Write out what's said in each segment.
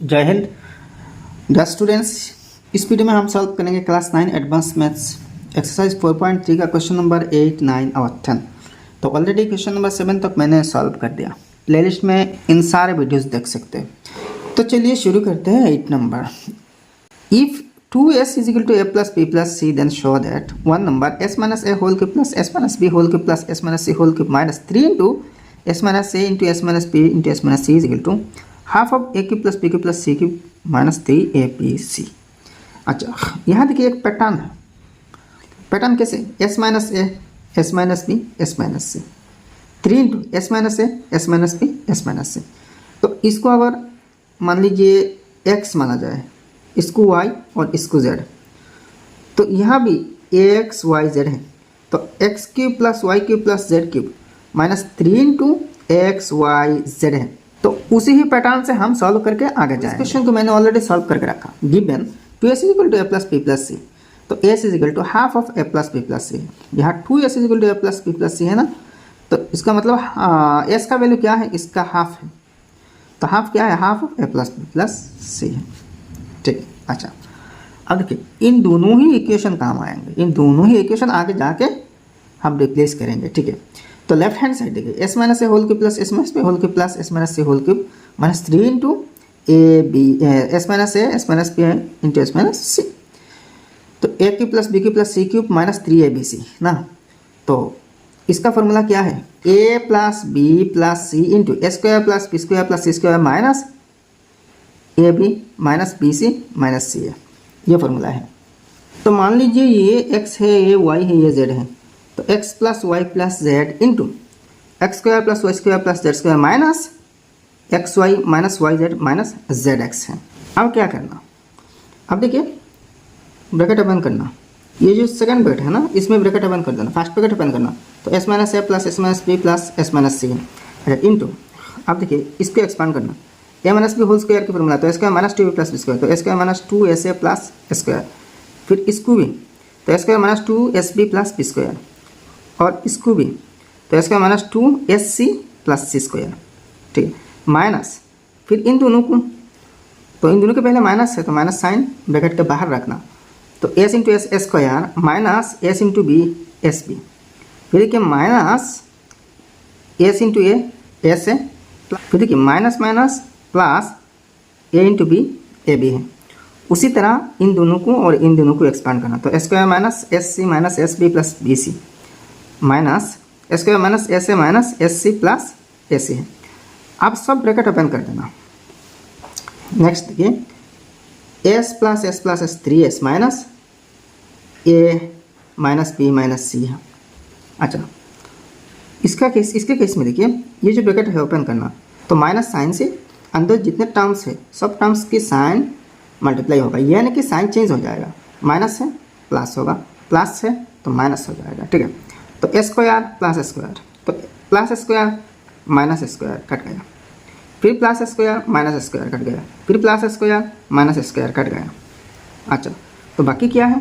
जय Hind. The students, इस video में हम सॉल्व करेंगे क्लास 9 एडवांस मैथ्स एक्सरसाइज 4.3 का क्वेश्चन नंबर 8, 9 और 10। तो ऑलरेडी क्वेश्चन नंबर 7 तक मैंने सॉल्व कर दिया। प्लेलिस्ट में इन सारे वीडियोस देख सकते हैं। तो चलिए शुरू करते हैं। 8 number, if 2s is equal to a plus b plus c, then show that one number s minus a whole cube plus s minus b whole cube plus s minus c whole cube minus 3 into s minus a into s minus b into s minus c is equal to half of A cube plus B cube plus C cube minus 3ab। अच्छा, यहाँ देखिए एक pattern है। Pattern कैसे? s minus A, S minus B, S minus C, 3 into S minus A, S minus B, S minus सी। तो इसको अगर मान लीजिए x माना जाए, इसको y और इसको z, तो यहाँ भी ax y z है। तो x cube plus Y cube plus Z cube minus 3 into X Y Z है। तो उसी ही पैटर्न से हम सॉल्व करके आगे जाएंगे। इस क्वेश्चन को मैंने ऑलरेडी सॉल्व करके रखा। Given 2s is equal to A plus B plus सी, तो s is equal to half of A plus B plus C. यहाँ 2s is equal to A plus B plus सी है ना, तो इसका मतलब s का वैल्यू क्या है? इसका हाफ है। तो हाफ क्या है? Half of A plus B plus सी है। ठीक है। अच्छा, अब देखिए इन दोनों ही इक्वेशन काम आएंगे। इन दोनों ही इक्वेशन आगे जाके हम रिप्लेस करेंगे। ठीक है। तो लेफ्ट हैंड साइड देखिए, S minus A whole cube plus S minus B whole cube plus S minus C whole cube minus 3 into A B, S minus A, S minus B into S minus सी। तो ए cube plus B cube plus सी cube minus 3abc ना। तो इसका formula क्या है? ए plus B plus C into A square plus B square plus C square minus A B minus B C minus सी है। ये formula है। तो मान लीजिए ये x है, ये y है, ये z है। तो x plus Y plus Z into x square plus Y square plus Z square minus X Y minus Y Z minus Z X है। अब क्या करना? अब देखिए ब्रैकेट ओपन करना। ये जो सेकंड ब्रैकेट है ना, इसमें ब्रैकेट ओपन कर देना, फर्स्ट ब्रैकेट ओपन करना। तो एस माइनस ए plus S minus B plus S minus सी है। अच्छा, इंटू अब देखिए इसको एक्सपांड करना। A minus B whole square की फॉर्मूला, तो square minus 2b plus B square, तो square minus 2sa plus square. फिर इसको भी तो square minus 2sb plus B square, और इसको भी तो स्क्वायर माइनस 2sc प्लस सी स्क्वायर। ठीक है। माइनस फिर इन दोनों को, तो इन दोनों के पहले माइनस है तो माइनस साइन ब्रैकेट के बाहर रखना। तो s into S square minus s into B S B. फिर देखिए minus s into A S है, फिर देखिए minus minus plus a into B A B है। उसी तरह इन दोनों को और इन दोनों को एक्सपांड करना। तो square minus S C minus S B plus B C minus square minus S A minus S C plus A C है। अब सब ब्रैकेट ओपन कर देना। नेक्स्ट देखिए S plus S 3s minus ए माइनस बी माइनस सी है। अच्छा, इसके case में देखिए ये जो ब्रैकेट है ओपन करना, तो माइनस साइन से अंदर जितने टर्म्स है सब टर्म्स की साइन मल्टीप्लाई होगा, यानी कि साइन चेंज हो जाएगा। माइनस है प्लस होगा, प्लस है तो माइनस हो जाएगा। ठीक है। तो ए स्क्वायर प्लस स्क्वायर, तो plus square minus square cut गया, फिर plus square minus square cut गया, फिर plus square minus square cut गया। अच्छा, तो बाकी क्या है?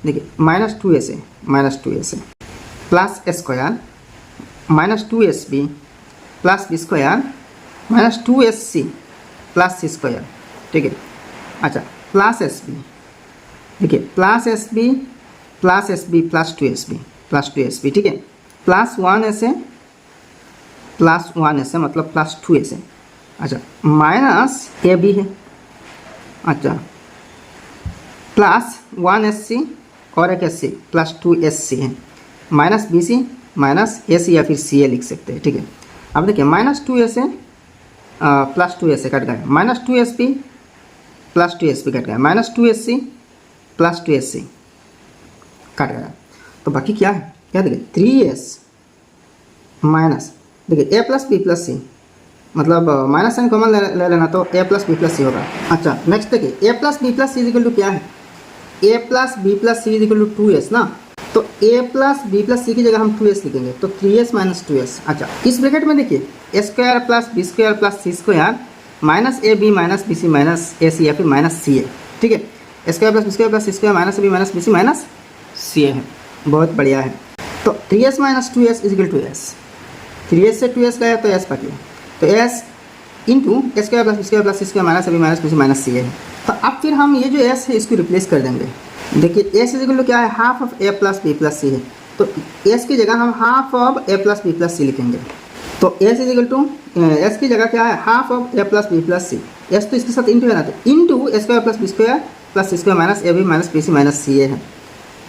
देखिए minus 2sa plus square minus 2sb plus B square minus 2sc plus सी स्क्वायर। ठीक है। अच्छा, प्लस sb, देखिए plus sb plus sb plus 2sb। ठीक है। प्लस 1sa मतलब प्लस 2sa। अच्छा, माइनस ए बी है। अच्छा, प्लस 1sc और एक sc प्लस 2sc है, minus B C minus a c या फिर सी ए लिख सकते हैं। ठीक है। अब देखिए minus 2sa plus 2sa cut गया, minus 2sb plus 2sb cut गया, minus 2sc plus 2sc cut गया। तो बाकी क्या है? क्या देखिए 3s माइनस, देखिए a plus B plus C, मतलब माइनस साइन कॉमन ले लेना, तो a प्लस बी प्लस सी होगा। अच्छा, नेक्स्ट देखिए a plus B plus C equal to क्या है? a plus B plus C equal to 2s ना। तो a प्लस बी प्लस सी की जगह हम 2s लिखेंगे, तो 3s माइनस 2s। अच्छा, इस ब्रैकेट में देखिए a square plus B square plus C square minus A B minus B C minus a c या फिर माइनस सी है। ठीक है। Square plus B square plus C square minus A B minus B C minus सी है। बहुत बढ़िया है। तो 3s minus 2s is equal to s, 3s से 2s गया तो s बच गया, तो s into A square plus B square plus C square minus A B minus B C minus सी है। तो अब फिर हम ये जो एस है इसको रिप्लेस कर देंगे। देखिए एस इज इक्वल टू क्या है, half of A plus B plus सी है, तो एस की जगह हम half of A plus B plus c लिखेंगे। तो s is equal to s की जगह क्या है, half of A plus B plus c, s तो इसके साथ इंटू है ना, तो into A square plus B square plus C square minus A B minus B C minus c a है।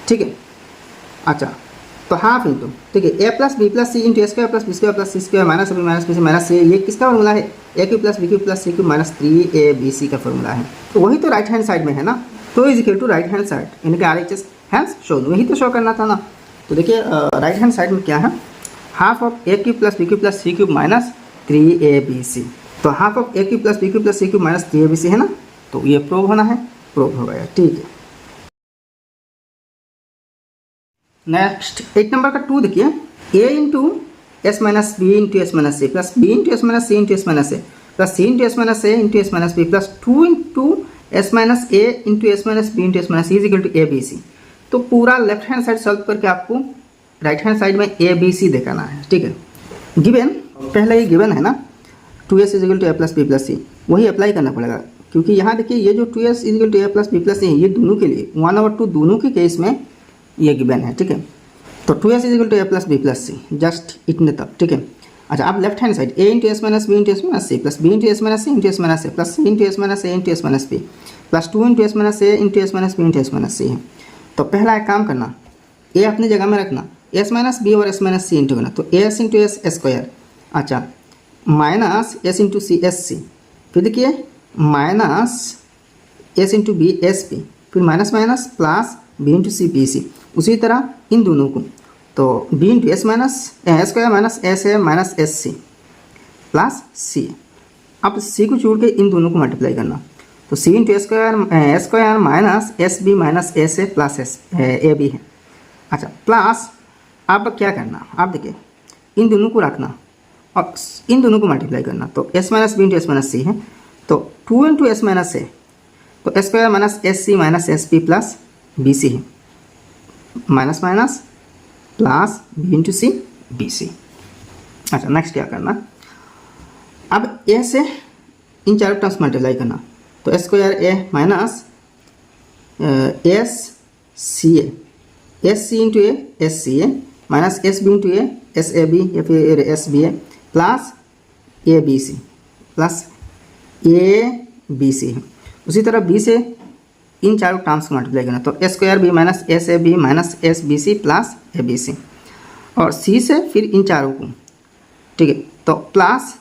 ठीक है, अच्छा तो हाफ इंटू, ठीक है, ए plus B plus C into A square plus B square plus C square minus A B minus B C minus c a, ये किसका formula है, a cube plus B cube plus C cube minus 3ab का formula है। तो वही तो right hand side में है ना, तो is equal to right hand side, यानी कि RHS हैंस शोन, वही तो शो करना था ना। तो देखिए राइट हैंड साइड में क्या है, half of A cube plus B cube plus C cube minus 3abc, तो half of A cube plus B cube plus C cube minus 3abc है ना, तो ये प्रूव होना है, प्रूव हो गया। ठीक है, नेक्स्ट 8 नंबर का 2 देखिए, a into S minus B into S minus C plus B into S minus C into S minus A plus C into S minus A into S minus B plus 2 into S minus A into S minus B into S minus C is equal to ABC। तो पूरा left hand side solve करके आपको right hand side में ABC दिखाना है। ठीक है, given पहले ही गिवन है ना, 2s is equal to A plus B plus c, वही अप्लाई करना पड़ेगा, क्योंकि यहाँ देखिए ये जो 2s is equal to A plus B plus सी है, ये दोनों के लिए 1/2 दोनों के केस में ये गिवन है। ठीक है, तो 2s is equal to A plus B plus c, just इतने तक। ठीक है, अच्छा अब left hand side a into S minus B into S minus C plus B into S minus C into S minus A plus C into S minus A into S minus B plus 2 into S minus A into S minus B into S minus सी है। तो पहला एक काम करना, a अपनी जगह में रखना, एस माइनस बी और एस माइनस सी इंटू करना, तो एस इंटू एस स्क्वायर, अच्छा minus S into C S C, फिर देखिए minus S into B S B, फिर minus minus plus B into C B C, उसी तरह इन दोनों को, तो B into S minus square minus S A minus S C plus C. अब सी को छोड़ के इन दोनों को मल्टीप्लाई करना, तो c into square minus S b minus S a plus s A B है। अच्छा प्लस अब क्या करना, आप देखिए इन दोनों को रखना और इन दोनों को मल्टीप्लाई करना, तो S minus B into S minus सी है, तो 2 इंटू एस माइनस ए, तो square minus S C minus S B plus B C है, minus minus plus B into C B c. अच्छा नेक्स्ट क्या करना, अब ए से इन चारों टर्म्स मल्टीप्लाई करना, तो square A minus S C A, S C into A S C A minus S B into A S A B या फिर S B A plus A B C plus A B C है। उसी तरह B से इन चारों terms को multiply करना, तो square B minus S A B minus S B C plus A B C, और सी से फिर इन चारों को, ठीक है, तो plus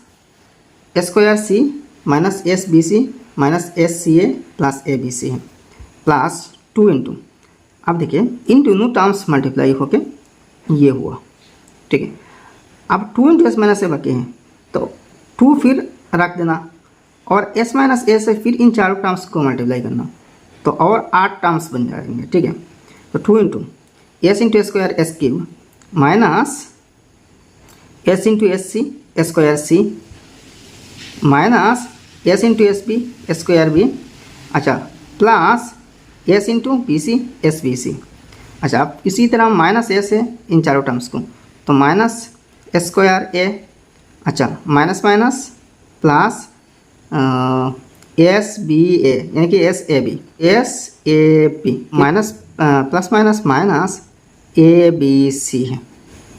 square C minus S B C minus S C A plus A B C है प्लस 2 इंटू, अब देखिए इन दोनों टर्म्स मल्टीप्लाई होके ये हुआ। ठीक है, अब 2 इंटू एस माइनस ए बाकी हैं, तो 2 फिर रख देना और एस माइनस ए से फिर इन चारों टर्म्स को मल्टीप्लाई करना, तो और 8 टर्म्स बन जाएंगे। ठीक है, तो 2 into s into square s cube minus S into s c square सी minus S into s b square b, अच्छा plus s into b c s B c. अच्छा अब इसी तरह माइनस ए से इन चारों टर्म्स को, तो माइनस स्क्वायर ए, अच्छा minus minus plus s B a यानी कि s A B minus plus minus minus A B C है,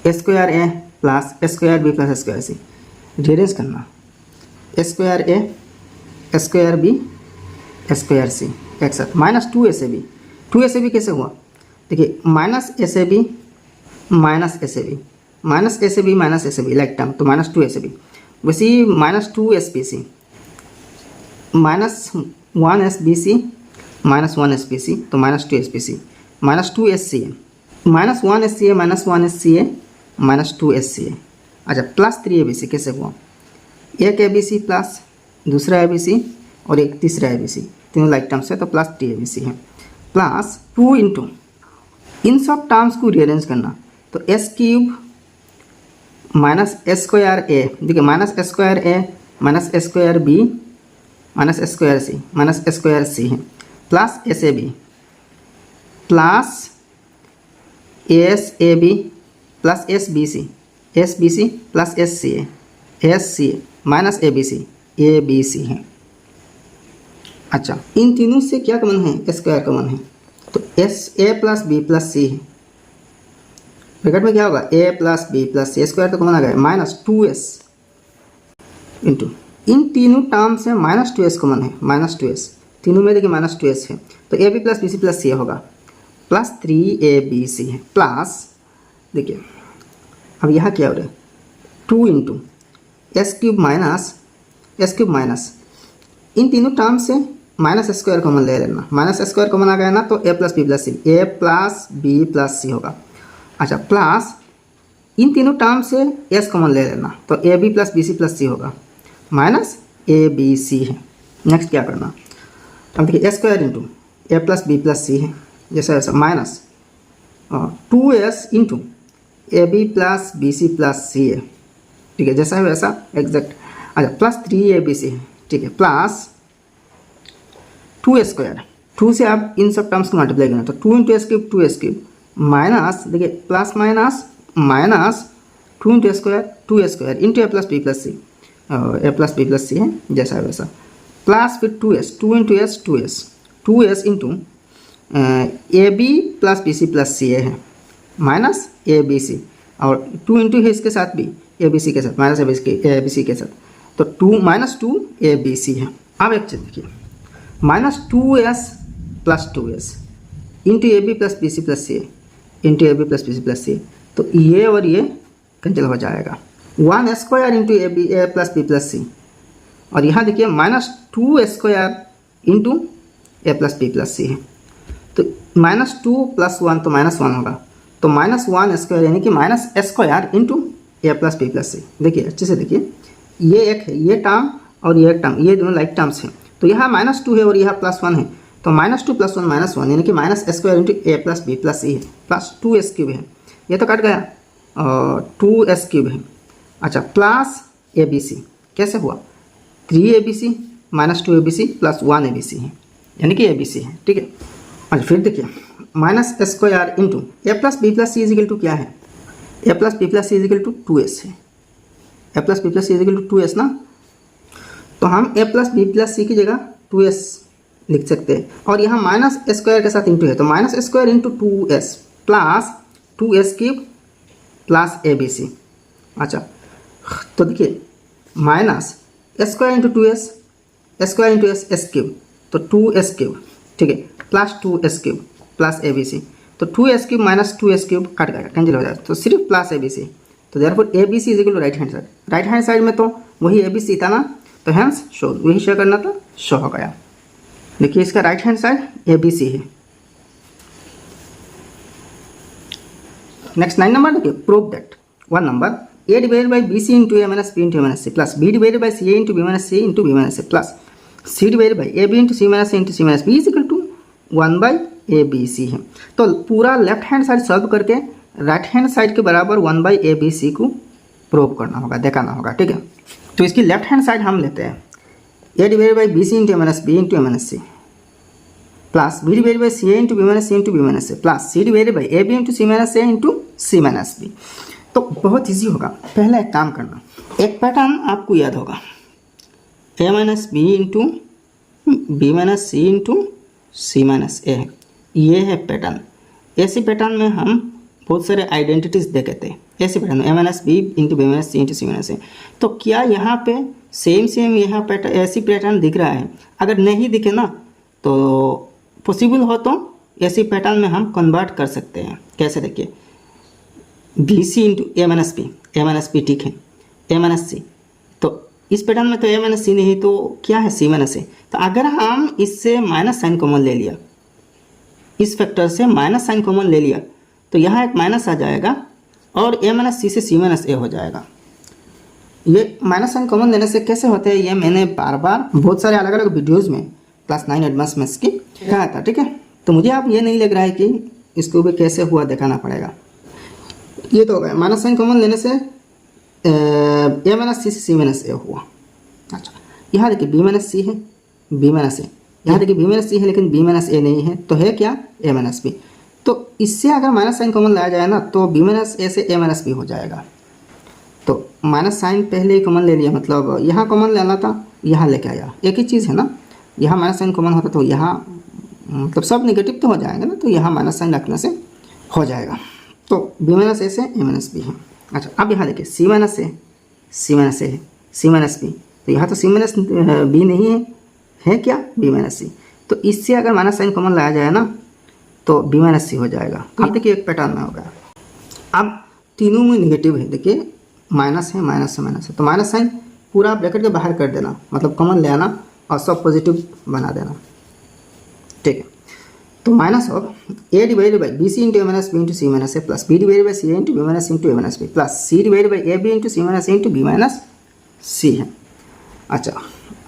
square a plus square b plus square c, rearrange करना square a square b square c एक साथ minus 2 s A B कैसे हुआ, देखिए minus S A B minus S A B minus S A B minus S A b like term, तो minus 2 s ए b, वैसे ही minus 2 s B C minus 1 s B C minus 1 s B c, तो minus 2 s B C minus 2 s सी ए minus 1 s सी ए minus 1 s सी ए minus 2 s सी ए। अच्छा plus 3 A B C कैसे हुआ, एक A B C plus दूसरा A B C और एक तीसरा A B C, तीनों लाइक टर्म्स है, तो प्लस 3 ए बी सी है प्लस 2 इंटू इन सब टर्म्स को रीअरेंज करना, तो s cube minus square a, देखिए माइनस स्क्वायर ए minus square B minus square c है plus s A b plus s A b plus s B C plus s C A minus A B c a B C है। अच्छा, इन तीनों से क्या common है? Square common है, तो s a plus B plus सी है। ब्रैकेट में क्या होगा? A plus B plus C, square तो कॉमन आ गया, माइनस 2s इंटू इन तीनों टर्म से माइनस 2s कॉमन है, माइनस 2s तीनों में देखिए माइनस 2s है, तो a b plus B C plus सी होगा, प्लस 3ab है, प्लस देखिए अब यहाँ क्या हो रहा है? 2 इंटू एस क्यूब माइनस इन तीनों टर्म से माइनस स्क्वायर कॉमन ले लेना, माइनस स्क्वायर कॉमन आ गया ना, तो a plus B plus c, A plus B plus सी होगा। अच्छा, प्लस इन तीनों टर्म से एस कॉमन ले लेना, तो a b plus B C plus सी होगा, माइनस ए बी सी है। नेक्स्ट क्या करना? अब देखिए a square into a plus B plus सी है, जैसा वैसा, माइनस 2s इंटू ए b plus B C plus सी है, ठीक है, जैसा है वैसा एग्जैक्ट। अच्छा, प्लस 3abc है, ठीक है, प्लस 2 स्क्वायर, 2 से आप इन सब टर्म्स को मल्टीप्लाई करना, तो 2 into s cube 2s cube, minus देखिए plus minus 2 into square into a plus B plus c, A plus B plus सी है, जैसा है वैसा, प्लस फिर 2s, 2 into s 2s into ए b plus B C plus सी है, minus A B C, और 2 into है इसके साथ भी ए बी सी के साथ, माइनस ए बी सी के साथ, तो 2 माइनस 2 ए बी सी है। अब एक चीज़ देखिए, minus 2s plus 2s into ए b plus B C plus सी इंटू ए b plus B C plus सी, तो ये और ये कैंसिल हो जाएगा, 1 square into a plus B plus c, और यहाँ देखिए minus 2 square into a plus B plus सी है, तो माइनस 2 प्लस 1 तो माइनस 1 होगा, तो माइनस 1 स्क्वायर यानी कि minus square into a plus B plus सी। देखिए अच्छे से देखिए, ये एक है, ये टर्म और ये एक टर्म, ये दोनों लाइक टर्म्स हैं, तो यहाँ माइनस 2 है और यहाँ प्लस 1 है, तो माइनस 2 प्लस 1 माइनस 1 यानी कि minus square into a plus B plus सी है, प्लस 2s क्यूब है, ये तो कट गया, और 2s क्यूब है। अच्छा, प्लस ए बी सी कैसे हुआ? 3abc minus 2abc plus 1abc है, यानी कि abc है, ठीक है। अच्छा, फिर देखिए minus square into a plus B plus c is equal to क्या है? ए plus B plus c is equal to 2s है, ए plus B plus c is equal to 2s ना, तो हम ए प्लस बी प्लस सी की जगह 2s लिख सकते हैं, और यहाँ माइनस स्क्वायर के साथ इंटू है, तो minus square into 2s plus 2s cube plus A B c. अच्छा, तो देखिए minus square into 2s, square into s cube, तो 2s क्यूब, ठीक है, plus 2s cube plus A B c, तो 2s cube minus 2s cube cut गया, cancel हो जाएगा, तो सिर्फ प्लस ए बी सी, तो therefore a B c is equal to right hand side में तो वही ए बी सी था ना, तो हैंस शो, वही शो करना था, शो हो गया। देखिए इसका right hand side a B C है। नेक्स्ट 9 नंबर देखिए, prove that 1 number a divided by bc into a minus b into a minus c plus b divided by ca into b minus c into b minus c plus c divided by ab into c minus a into c minus b is equal to 1 by abc है। तो पूरा left hand side solve करके right hand side के बराबर 1 by abc को prove करना होगा, दिखाना होगा, ठीक है। तो इसकी लेफ्ट हैंड साइड हम लेते हैं, a divided by bc into a minus b into a minus c plus b divided by ca into b minus c into b minus c plus c divided by ab into c minus a into c minus b। तो बहुत easy होगा। पहला एक काम करना, एक pattern आपको याद होगा, a minus B into b minus C into c minus a, ये है पैटर्न। ऐसे पैटर्न में हम बहुत सारे आइडेंटिटीज़ देखे थे, ऐसे pattern a minus B into b minus C into c minus a. तो क्या यहाँ पे सेम यहाँ पैटर्न, ऐसी पैटर्न दिख रहा है? अगर नहीं दिखे ना, तो पॉसिबल हो तो ऐसी पैटर्न में हम कन्वर्ट कर सकते हैं। कैसे? देखिए, b c into a minus b, ठीक है, ए माइनस सी, तो इस पैटर्न में तो ए माइनस सी नहीं, तो क्या है? सी माइनस ए। तो अगर हम इससे माइनस साइन कॉमन ले लिया, इस फैक्टर से माइनस साइन कॉमन ले लिया, तो यहाँ एक माइनस आ जाएगा और ए माइनस सी से सी माइनस ए हो जाएगा। ये माइनस साइन कॉमन लेने से कैसे होते हैं, ये मैंने बार बार बहुत सारे अलग अलग वीडियोज़ में क्लास 9 एडवांस मैथ्स की कहा था, ठीक है। तो मुझे अब ये नहीं लग रहा है कि इसको भी कैसे हुआ दिखाना पड़ेगा। ये तो हो गया, माइनस साइन कॉमन लेने से ए माइनस सी से सी माइनस ए हुआ। अच्छा, यहाँ देखिए बी माइनस सी है, बी माइनस ए, यहाँ देखिए बी माइनस सी है लेकिन बी माइनस ए नहीं है, तो है क्या? ए माइनस बी। तो इससे अगर माइनस साइन कॉमन लाया जाए ना, तो बी माइनस ए से ए माइनस बी हो जाएगा। तो माइनस साइन पहले ही कॉमन ले लिया, मतलब यहाँ कॉमन लेना था, यहाँ लेके आया, एक ही चीज़ है ना, यहाँ माइनस साइन कॉमन होता तो यहाँ मतलब सब नेगेटिव तो हो जाएगा ना, तो यहाँ माइनस साइन रखने से हो जाएगा। तो बी माइनस ए से ए माइनस बी है। अच्छा अब यहाँ देखिए सी minus a, c minus a है, सी माइनस बी, तो यहाँ तो सी माइनस बी नहीं है क्या, बी माइनस सी। तो इससे अगर माइनस साइन कॉमन लाया जाए ना तो बी माइनस सी हो जाएगा। तो देखिए एक पैटर्न में होगा। अब तीनों में नेगेटिव है, देखिए माइनस है, माइनस से माइनस है, तो माइनस साइन पूरा ब्रैकेट के बाहर कर देना, मतलब कॉमन ले आना और सब पॉजिटिव बना देना, ठीक है। तो minus of a divided by b c into a minus B into c minus A plus b divided by c into b minus into a minus B plus c divided by a b into c minus A into b minus सी है। अच्छा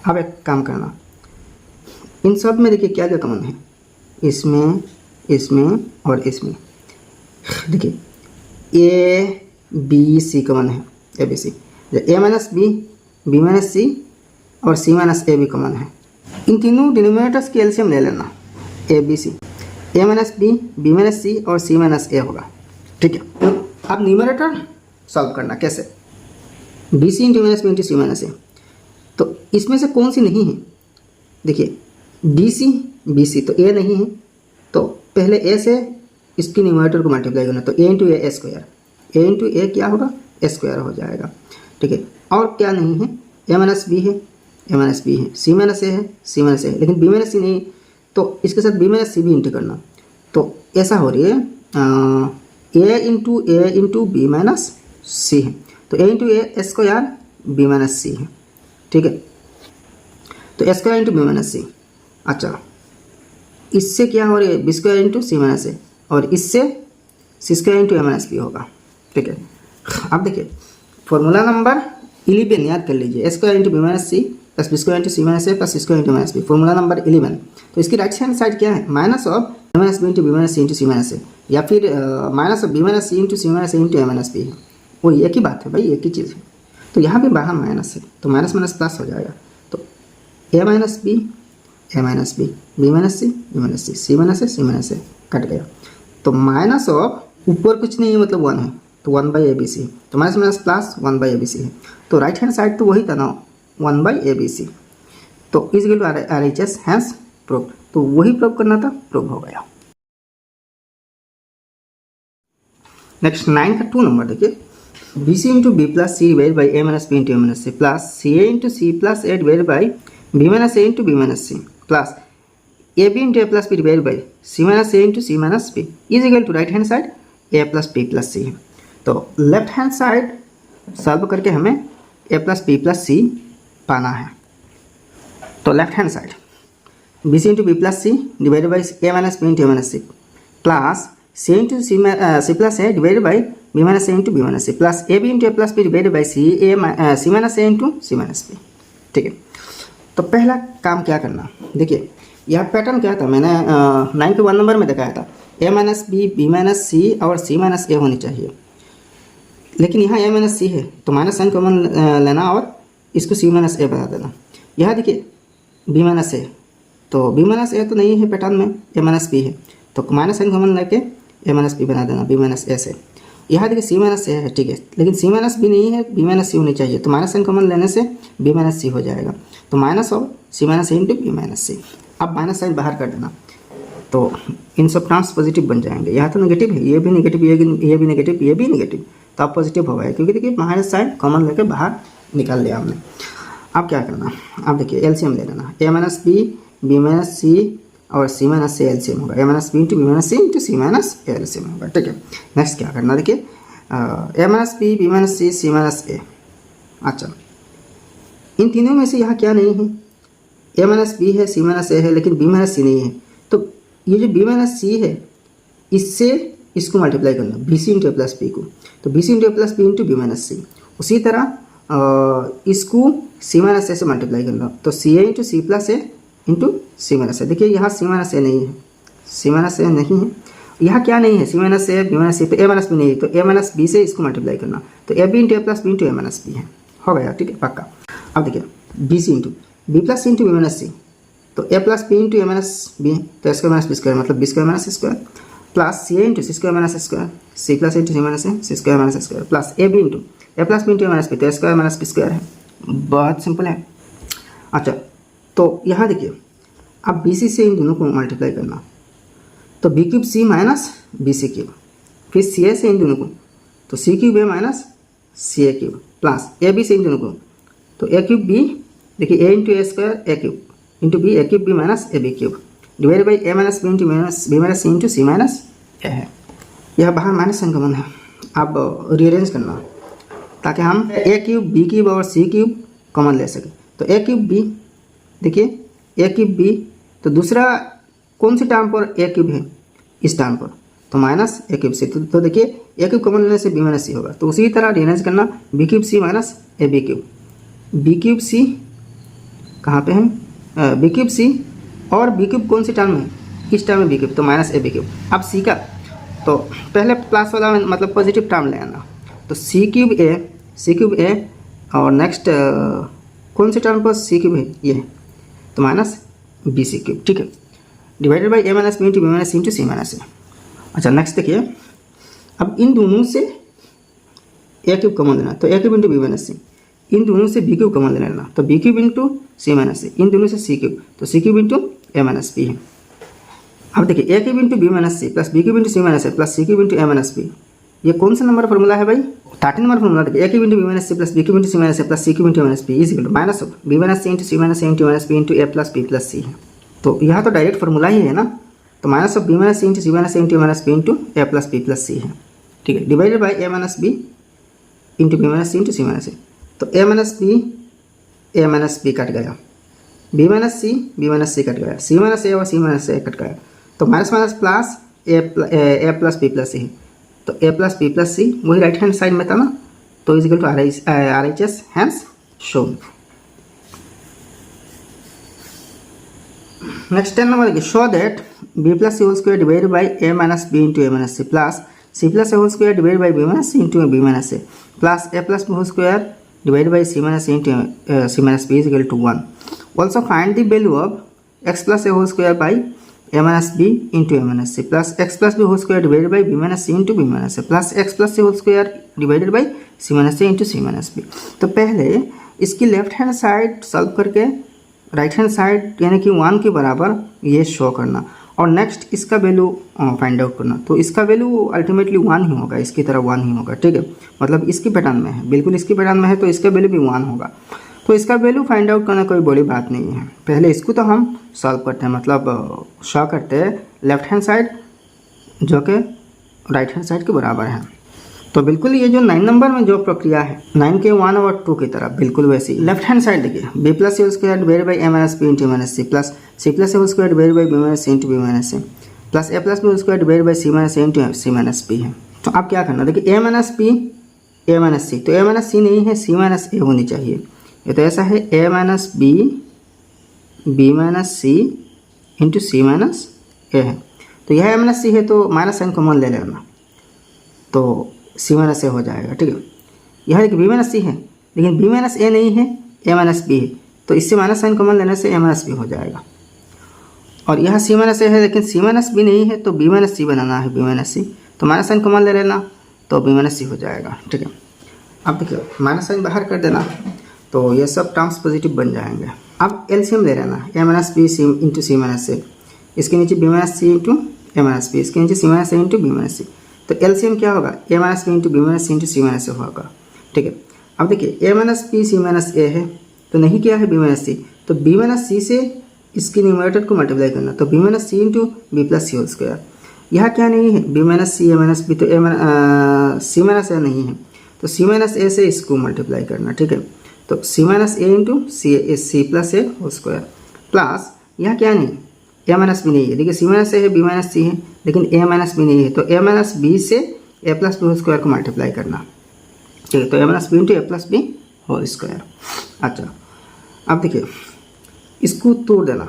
अब एक काम करना, इन सब में देखिए क्या क्या कॉमन है, इसमें, इसमें और इसमें। देखिए ए बी सी कॉमन है, a B c, A minus b, b minus c और सी माइनस ए भी कॉमन है। इन तीनों डिनोमिनेटर्स की एलसीएम ले लेना, a B c, A minus b, b minus c और सी माइनस ए होगा, ठीक है। अब न्यूमरेटर सॉल्व करना कैसे, b c into minus B into c minus a, तो इसमें से कौन सी नहीं है, देखिए बी सी तो ए नहीं है, तो पहले ए से इसकी न्यूमरेटर को मल्टीप्लाई करना, तो ए इंटू ए स्क्वायर, ए इंटू ए क्या होगा, ए स्क्वायर हो जाएगा, ठीक है। और क्या नहीं है, ए माइनस बी है, ए माइनस बी है, सी माइनस ए है, सी माइनस ए है, लेकिन बी माइनस सी नहीं, तो इसके साथ बी माइनस सी भी इंटू करना, तो ऐसा हो रही है ए इंटू बी माइनस सी है, तो ए इंटू ए स्क्वायर बी माइनस सी है, ठीक है। तो a square into b minus सी, अच्छा इससे क्या हो रही है, B square into c minus ए, और इससे सी square into a minus b होगा, ठीक है। अब देखिए फॉर्मूला नंबर 11 याद कर लीजिए, a square into b minus C plus B square into c minus A plus C square into minus b, formula number 11। तो इसकी राइट हैंड साइड क्या है, minus of a minus B into b minus C into c minus a, या फिर minus of b minus C into c minus A into a minus b है, वो एक ही बात है भाई, एक ही चीज़ है। तो यहाँ भी बाहर माइनस है, तो माइनस माइनस प्लस हो जाएगा, तो a minus B, A minus b, b minus c, b minus c, c minus a, c minus A, cut गया। तो माइनस ऑफ ऊपर कुछ नहीं है मतलब 1 है, तो 1 बाई ए बी सी, तो minus minus plus 1 by a B C है, तो राइट हैंड साइड तो वही था ना 1 बाई ए बी सी, तो is equal to R H S, hence prove, तो वही प्रूव करना था, प्रूव हो गया। नेक्स्ट 9 का 2 नंबर देखिए, b c into b plus c divide by a minus B into a minus C plus c a into c plus a divide by b minus A into b minus C plus A b into a plus b divide by c minus A into c minus b is equal to right hand side a plus B plus सी है। तो left hand side solve करके हमें ए plus B plus c पाना है। तो left hand side b c into b plus c divided by a minus B into a minus C plus C into c plus a divided by b minus A into b minus C plus A b into a plus b divided by c minus A into c minus b, ठीक है। तो पहला काम क्या करना, देखिए यह pattern क्या था, मैंने 9 के 1 नंबर में दिखाया था, ए minus b, b minus c और सी माइनस ए होनी चाहिए, लेकिन यहाँ ए माइनस सी है तो माइनस साइन कॉमन लेना और इसको सी माइनस ए बना देना। यहाँ देखिए बी माइनस ए, तो बी माइनस ए तो नहीं है पैटर्न में, ए माइनस बी है, तो माइनस साइन कॉमन लेके ए माइनस बी बना देना बी माइनस ए से। यहाँ देखिए सी माइनस ए है, ठीक है, लेकिन सी माइनस बी नहीं है, बी माइनस सी होनी चाहिए, तो माइनस साइन कॉमन लेने से बी माइनस सी हो जाएगा, तो minus of c minus A into b minus c. अब माइनस साइन बाहर कर देना, तो इन सब टर्म्स पॉजिटिव बन जाएंगे। यहाँ तो नेगेटिव है, ये भी नेगेटिव, ये भी नेगेटिव, ये भी नेगेटिव, तो अब पॉजिटिव हो गया, क्योंकि देखिए माइनस साइन कॉमन लेके बाहर निकाल लिया हमने। अब क्या करना, अब देखिए एलसीएम ले लेना, a minus b, b minus c और सी माइनस से एलसीएम होगा, a minus B into b minus C into c minus a LCM होगा, ठीक है। नेक्स्ट क्या करना, देखिए a minus b, b minus c, c minus a. अच्छा इन तीनों में से यहाँ क्या नहीं है, ए माइनस बी है, सी माइनस ए है, लेकिन बी माइनस सी नहीं है, तो ये जो बी माइनस सी है इससे इसको मल्टीप्लाई करना, b c into a plus b को, तो b c into a plus B into b minus c. उसी तरह इसको सी माइनस ए से मल्टीप्लाई करना, तो सी a into c plus A into c minus ए। देखिए यहाँ सी माइनस ए नहीं है, सी माइनस ए नहीं है, यहाँ क्या नहीं है, सी माइनस ए, बी माइनस सी, तो ए माइनस बी नहीं है, तो ए माइनस बी से इसको मल्टीप्लाई करना, तो a b into a plus B into a minus b है, हो गया, ठीक है, पक्का। अब देखिए b c into b plus सी इंटू बी माइनस सी, तो a plus B into a minus b, तो a square minus b square मतलब b square minus square plus c a into c square minus square, c plus into c minus a, c square minus square plus A b into a plus B into a minus b, तो a square minus b square है, बहुत simple है। अच्छा, तो यहाँ देखिए अब B C से इन दोनों को मल्टीप्लाई करना, तो b cube c minus B c cube, फिर सी ए से इन दोनों को, तो c cube a minus c a cube, plus A b से इन दोनों को, तो ए क्यूब बी, देखिए a into A square a cube into B a cube b minus A b cube divide by a minus B into b minus C into c minus a है। यह बाहर minus sign common है, अब rearrange करना ताकि हम ए cube b cube और सी cube common ले सकें। तो ए क्यूब बी, देखिए ए क्यूब बी, तो दूसरा कौन सी टर्म पर ए क्यूब है, इस टर्म पर, तो माइनस ए क्यूब सी, तो देखिए ए क्यूब कॉमन लेने से बी माइनस सी होगा। तो उसी तरह रीअरेंज करना, बी क्यूब सी माइनस ए b cube, b cube c कहाँ पे है, बी क्यूब सी, और बी क्यूब कौन सी टर्म है, किस टर्म में बी क्यूब, तो माइनस ए बी क्यूब। अब सी का, तो पहले प्लस वाला मतलब पॉजिटिव टर्म ले आना, तो सी क्यूब ए और नेक्स्ट कौन सी टर्म पर सी क्यूब है ये, तो माइनस बी सी क्यूब, ठीक है, divided by a minus B into b minus C into c minus a. अच्छा नेक्स्ट देखिए, अब इन दोनों से ए क्यूब कॉमन लेना, तो ए cube into b minus c, इन दोनों से बी क्यूब कॉमन लेना, तो b cube into c minus c, इन दोनों से सी क्यूब, तो c cube into a minus b है। अब देखिए a cube into b minus C plus B cube into c minus A plus C cube into a minus b, ये कौन सा नंबर फॉर्मूला है भाई, 13 नंबर फॉर्मूला। देखिए a cube into b minus C plus B cube into c minus A plus C cube into a minus b is equal to minus of b minus C into c minus A into minus B into a plus B plus सी है। तो यहाँ तो direct formula ही है ना, तो minus of b minus C into c minus A into minus B into a plus B plus सी है, ठीक है, divided by a minus B into b minus C into c minus a, तो a minus b cut गया, b minus c cut गया, c minus ए और c minus ए cut गया, तो minus minus plus a plus B plus सी, तो a plus B plus c वही right hand side में था ना, तो is equal to R H S hence shown. Next 10 number देखिए, show that b plus c whole square divided by a minus B into a minus C plus c plus a whole square divided by b minus C into b minus A plus a plus b whole square divided by c minus a into c minus b is equal to 1. Also find the value of x plus a whole square by a minus b into a minus c plus x plus b whole square divided by b minus c into b minus a plus x plus c whole square divided by c minus a into c minus b। तो पहले इसकी left hand side solve करके right hand side यानी कि 1 के बराबर ये show करना, और नेक्स्ट इसका वैल्यू फाइंड आउट करना। तो इसका वैल्यू अल्टीमेटली 1 ही होगा, इसकी तरह 1 ही होगा, ठीक है, मतलब इसकी पैटर्न में है, बिल्कुल इसकी पैटर्न में है, तो इसका वैल्यू भी 1 होगा। तो इसका वैल्यू फाइंड आउट करना कोई बड़ी बात नहीं है, पहले इसको तो हम सॉल्व करते हैं, मतलब शो करते हैं लेफ्ट हैंड साइड जो कि राइट हैंड साइड के बराबर है। तो बिल्कुल ये जो 9 नंबर में जो प्रक्रिया है 9 के 1 और 2 की तरह बिल्कुल वैसी। लेफ्ट हैंड साइड देखिए, b plus c whole square divided by a minus B into minus C plus c plus a whole square divided by b minus C into b minus C plus a plus b whole square divided by c minus A into c minus b है। तो अब क्या करना, देखिए a minus सी, तो a minus सी नहीं है, सी minus ए होनी चाहिए। ये तो ऐसा है ए minus B minus C into c minus a है, तो यह ए माइनस सी है तो माइनस साइन कॉमन ले लेना, तो सी माइनस ए हो जाएगा, ठीक है। यह देखिए बी माइनस सी है, लेकिन बी माइनस ए नहीं है, ए माइनस बी है, तो इससे माइनस साइन कॉमन लेने से ए माइनस बी हो जाएगा। और यह सी माइनस ए है, लेकिन सी माइनस बी नहीं है, तो बी माइनस सी बनाना है, बी माइनस सी, तो माइनस साइन कॉमन ले लेना, तो बी माइनस सी हो जाएगा, ठीक है। अब देखिए माइनस साइन बाहर कर देना, तो ये सब टर्म्स पॉजिटिव बन जाएंगे। अब एलसीएम ले लेना, a minus B c into c minus a, इसके नीचे b minus C into a minus b, इसके नीचे सी माइनस ए इंटू बी माइनस सी, तो एलसीएम क्या होगा, a minus B into b minus C into c minus a होगा, ठीक है। अब देखिए a minus B C minus a है, तो नहीं क्या है बी माइनस सी, तो बी माइनस सी से इसकी न्यूमरेटर को मल्टीप्लाई करना, तो बी माइनस सी into b plus c whole square. यहाँ क्या नहीं है, बी माइनस सी ए माइनस बी, तो सी माइनस ए नहीं है, तो सी माइनस ए से इसको मल्टीप्लाई करना, ठीक है। तो c minus A into c plus a whole square plus यहाँ क्या नहीं, ए माइनस बी नहीं है, देखिए सी माइनस ए है, बी माइनस सी है, लेकिन ए माइनस बी नहीं है, तो ए माइनस बी से ए प्लस बी होल स्क्वायर को मल्टीप्लाई करना, ठीक है, तो a minus B into a plus b whole square. अच्छा अब देखिए इसको तोड़ देना,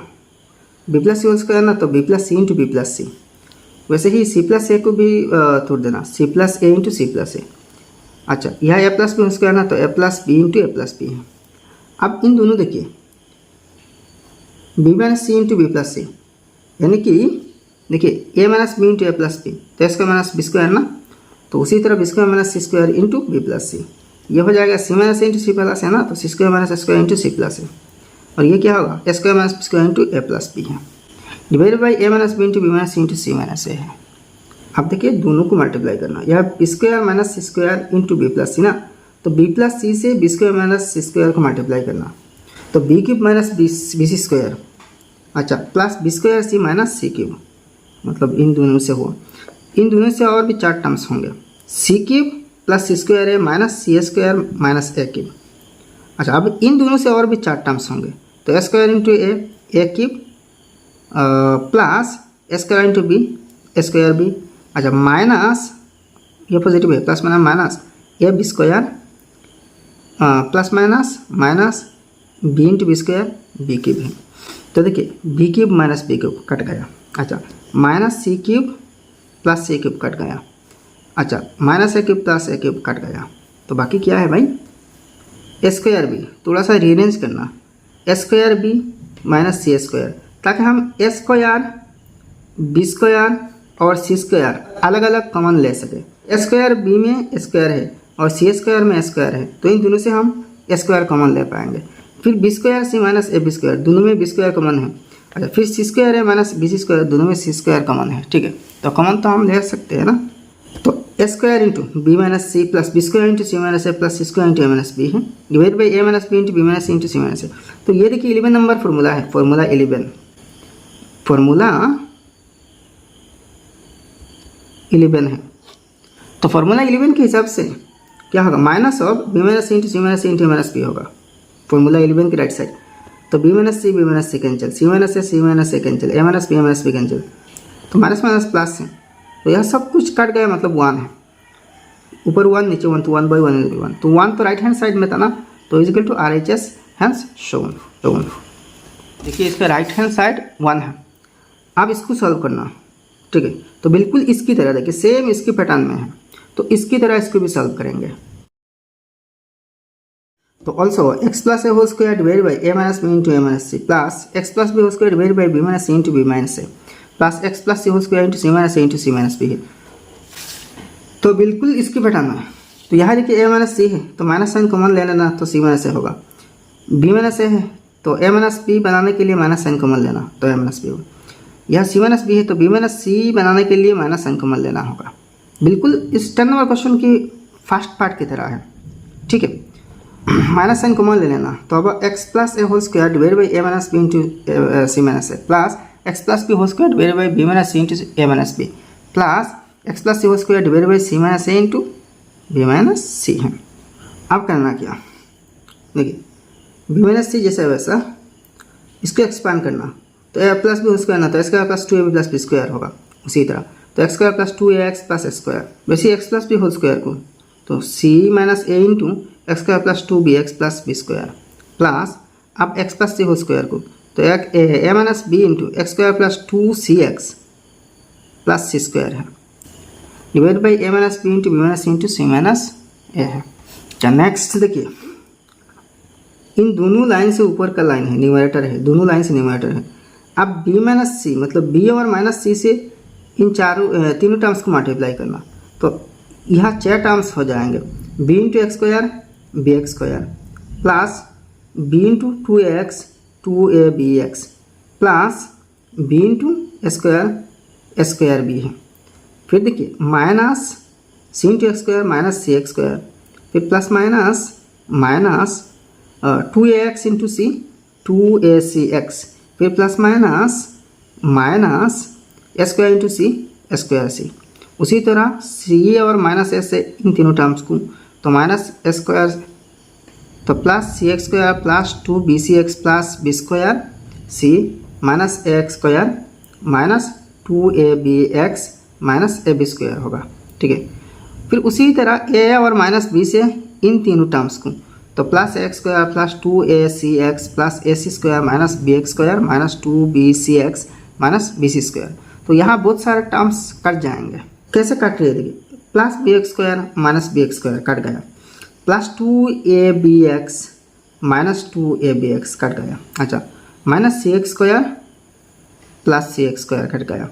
B plus c whole square ना, तो बी प्लस सी इंटू बी प्लस सी, वैसे ही सी प्लस ए को भी तोड़ देना, सी प्लस ए इंटू सी प्लस ए। अच्छा यह ए प्लस बी होल स्क्वायर ना, तो a plus B into a plus b है। अब इन दोनों देखिए बी माइनस सी इंटू बी प्लस सी, यानी कि देखिए a minus B into a plus b, तो इसका माइनस बी स्क्वायर ना, तो उसी तरह b square minus c square into b plus c, ये हो जाएगा सी माइनस ए इंटू सी प्लस है ना, तो c square minus square into c plus है। और ये क्या होगा ए square minus b square into a plus b है, divide by a minus B into b minus C into c minus a है। अब देखिए दोनों को मल्टीप्लाई करना, यह b square minus c square into b plus c ना, तो बी प्लस सी से b square minus c square को मल्टीप्लाई करना, तो b cube minus B c square, अच्छा प्लस बी स्क्वायर सी माइनस सी क्यूब, मतलब इन दोनों से हुआ, इन दोनों से और भी 4 टर्म्स होंगे, सी क्यूब प्लस सी स्क्वायर है minus c square minus a cube. अच्छा अब इन दोनों से और भी 4 टर्म्स होंगे, तो a square into a cube plus a square into B a square b, अच्छा माइनस ये पॉजिटिव है प्लस माइनस माइनस ए b square plus minus minus B into b square b cube है। तो देखिए b cube minus b cube cut गया, अच्छा minus c cube plus सी cube cut गया, अच्छा minus a cube plus a cube cut गया, तो बाकी क्या है भाई ए स्क्वायर बी, थोड़ा सा रीअरेंज करना, ए square B minus c square, ताकि हम ए स्क्वायर बी स्क्वायर और सी स्क्वायर अलग अलग कॉमन ले सके। ए स्क्वायर बी में स्क्वायर है और सी स्क्वायर में स्क्वायर है, तो इन दोनों से हम स्क्वायर कॉमन ले पाएंगे। फिर बी स्क्वायर सी माइनस ए बी स्क्वायर, दोनों में बी स्क्वायर कॉमन है, अच्छा फिर सी स्क्वायर है माइनस बी सी स्क्वायर, दोनों में सी स्क्वायर कॉमन है, ठीक है, तो कॉमन तो हम ले सकते हैं ना, तो a square into b minus C plus B square into c minus A plus C square into a minus b है, divide by a minus B into b minus C into c minus a. तो ये देखिए 11 number formula है, formula 11 है, तो formula 11 के हिसाब से क्या होगा minus of b minus C into c minus A into a minus b होगा, फॉर्मूला 11 की राइट साइड, तो b minus c cancel, c minus a cancel, a minus b cancel, तो माइनस माइनस प्लस है, तो यह सब कुछ cut गया, मतलब 1 है, ऊपर 1 नीचे 1, तो 1/1, तो 1 तो राइट हैंड साइड में था ना, तो is equal to RHS hence shown. देखिए इसका राइट हैंड साइड 1 है, अब इसको सॉल्व करना, ठीक है, तो बिल्कुल इसकी तरह देखिए सेम इसके पैटर्न में है, तो इसकी तरह इसको भी सॉल्व करेंगे। तो also x plus a whole square divide by a minus B into a minus C plus x plus b whole square divide by b minus C into b minus A plus x plus c whole square into c minus A into c minus b है, तो बिल्कुल इसकी pattern है। तो यहाँ देखिए a minus सी है, तो माइनस साइन कॉमन ले लेना, तो सी माइनस ए होगा, बी माइनस ए है तो ए माइनस बी बनाने के लिए माइनस साइन कॉमन लेना, तो ए माइनस बी होगा, यह सी माइनस बी है तो बी माइनस सी बनाने के लिए माइनस साइन कॉमन लेना होगा, बिल्कुल इस 10 नंबर क्वेश्चन की फर्स्ट पार्ट की तरह है, ठीक है, माइनस साइन कॉमन ले लेना, तो अब x plus a whole square divide by a minus B into c minus A plus x plus b whole square divide by b minus C into a minus B plus x plus c whole square divide by c minus A into b minus सी है। अब करना क्या, देखिए b minus सी जैसा वैसा इसको expand करना, तो a plus b whole square ना, तो x square plus 2ab plus B square होगा, उसी तरह तो x square plus 2ax plus x square, वैसे x plus b whole square को तो सी माइनस ए into x square plus 2bx plus B square plus अब x plus c whole square को तो a minus B into x square plus 2cx plus C square है, divide by a minus B into b minus C into c minus a है। क्या next देखिए इन दोनों line से ऊपर का लाइन है न्यूमरेटर है, दोनों लाइन से न्यूमरेटर है, अब बी माइनस सी मतलब बी और माइनस सी से इन तीनों टर्म्स को मल्टीप्लाई करना, तो यहाँ 4 टर्म्स हो जाएंगे, b into x square b x square plus B into 2ax 2abx plus B into square b है, फिर देखिए माइनस सी into x square minus c x square, फिर plus minus 2ax into c 2acx, फिर plus minus square into c square c, उसी तरह सी और minus S से इन तीनों टर्म्स को, तो माइनस स्क्वायर तो plus c x square plus 2bcx plus B square C minus a x square minus 2abx minus A b square होगा, ठीक है, फिर उसी तरह ए और माइनस बी से इन तीनों टर्म्स को, तो plus x square plus 2acx plus ए c square minus b x square minus 2bcx minus B c square, तो यहाँ बहुत सारे टर्म्स कट जाएंगे, कैसे कट रही है देखिए, plus b x square minus b x square cut गया, प्लस 2abx माइनस 2abx कट गया, अच्छा minus c x square plus c x square cut गया,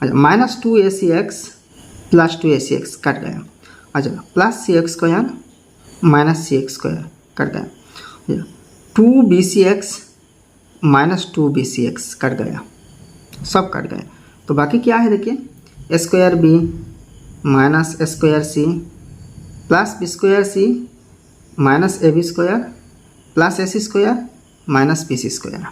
अच्छा माइनस 2acx प्लस 2acx कट गया, अच्छा plus c x square minus c x square cut गया, 2bcx -2bcx कट गया, सब कट गए। तो बाकी क्या है देखिए, square B minus square c plus B square सी माइनस ए बी स्क्वायर प्लस ए c square minus B c square.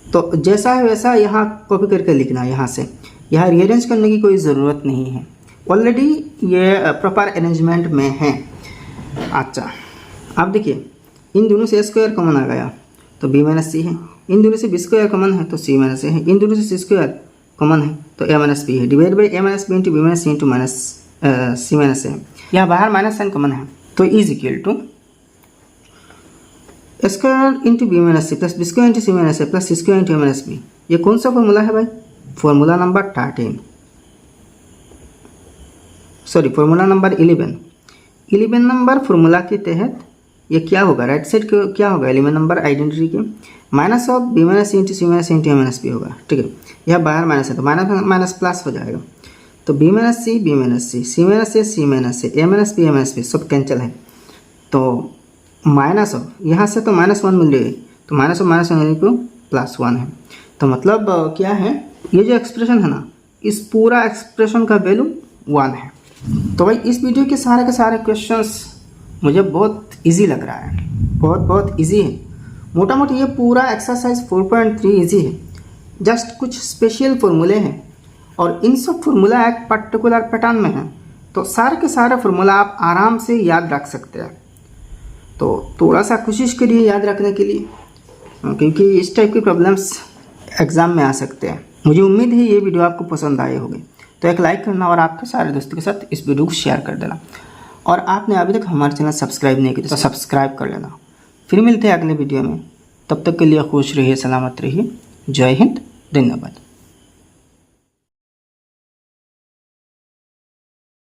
तो जैसा है वैसा यहाँ कॉपी करके लिखना है। यहाँ से यहाँ रीअरेंज करने की कोई ज़रूरत नहीं है, ऑलरेडी ये प्रॉपर अरेंजमेंट में है। अच्छा, अब देखिए इन दोनों से स्क्वायर कॉमन आ गया तो बी माइनस सी है, इन दोनों से बी स्क्वायर कॉमन है तो सी माइनस ए है, इन दोनों से सी स्क्वायर कॉमन है तो ए माइनस बी है, divide by a minus B into b minus C into minus c minus a. यहाँ बाहर माइनस साइन कॉमन है तो is equal to square into b minus C plus B square into c minus A plus C square into a minus b. ये कौन सा formula है भाई? Formula number 13, sorry formula number 11 number formula के तहत ये क्या होगा, राइट साइड क्या होगा, एलिमेंट नंबर आइडेंटिटी के minus of b minus C into c minus into a minus b होगा। ठीक है, यह बाहर माइनस है तो माइनस माइनस प्लस हो जाएगा। तो b minus c b minus c, c minus a c minus A minus b सब कैंसिल है। तो माइनस ऑफ यहाँ से तो -1 मिल रही है तो माइनस ऑफ -1 को +1 है। तो मतलब क्या है, ये जो एक्सप्रेशन है ना, इस पूरा एक्सप्रेशन का वैल्यू 1 है। तो भाई इस वीडियो के सारे क्वेश्चंस मुझे बहुत इजी लग रहा है, बहुत इजी है। मोटा मोटी ये पूरा एक्सरसाइज 4.3 इजी है, जस्ट कुछ स्पेशल फार्मूले हैं और इन सब फार्मूला एक पर्टिकुलर पैटर्न में है। तो सारे के सारे फार्मूला आप आराम से याद रख सकते हैं। तो थोड़ा सा कोशिश करिए याद रखने के लिए, क्योंकि इस टाइप की प्रॉब्लम्स एग्ज़ाम में आ सकते हैं। मुझे उम्मीद है ये वीडियो आपको पसंद आए होंगे। तो एक लाइक करना और आपके सारे दोस्तों के साथ इस वीडियो को शेयर कर देना। और आपने अभी तक हमारे चैनल सब्सक्राइब नहीं किया तो सब्सक्राइब कर लेना। फिर मिलते हैं अगले वीडियो में, तब तक के लिए खुश रहिए, सलामत रहिए। जय हिंद, धन्यवाद।